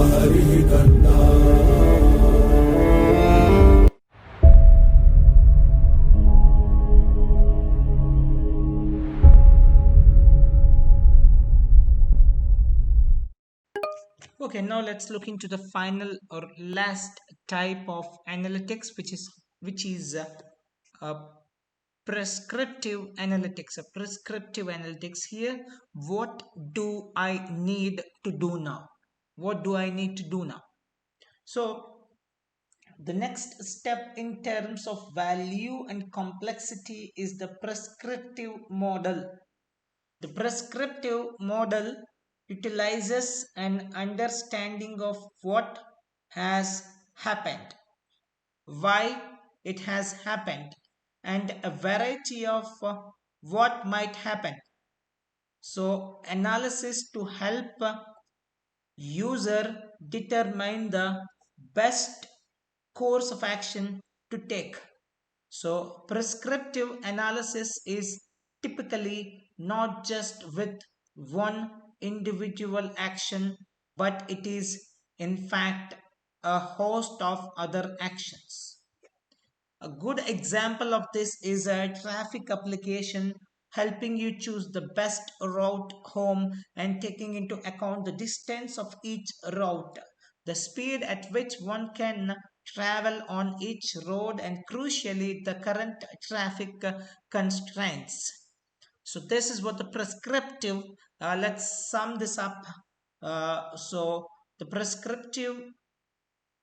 हरिः कन्ना। Okay, now let's look into the final or last type of analytics, which is uh, prescriptive analytics. A prescriptive analytics here. What do I need to do now? What do I need to do now? So the next step in terms of value and complexity is the prescriptive model. The prescriptive model utilizes an understanding of what has happened, why it has happened, and a variety of what might happen. So, analysis to help user determine the best course of action to take. So, prescriptive analysis is typically not just with one individual action, but it is in fact a host of other actions. A good example of this is a traffic application helping you choose the best route home and taking into account the distance of each route, the speed at which one can travel on each road, and crucially, the current traffic constraints. So, this is what the prescriptive, let's sum this up. So, the prescriptive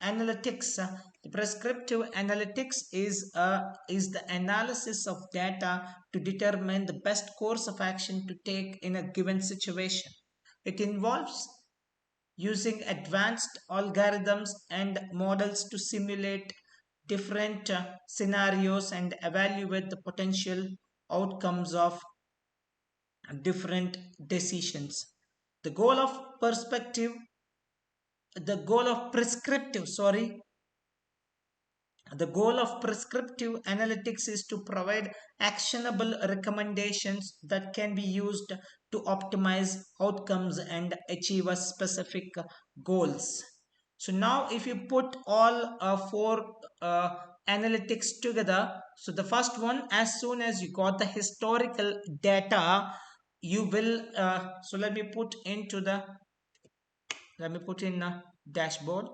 analytics the prescriptive analytics is the analysis of data to determine the best course of action to take in a given situation. It involves using advanced algorithms and models to simulate different scenarios and evaluate the potential outcomes of different decisions. The goal of perspective the goal of prescriptive sorry The goal of prescriptive analytics is to provide actionable recommendations that can be used to optimize outcomes and achieve a specific goals. So now if you put all four analytics together, so the first one, as soon as you got the historical data, you will so let me put in a dashboard.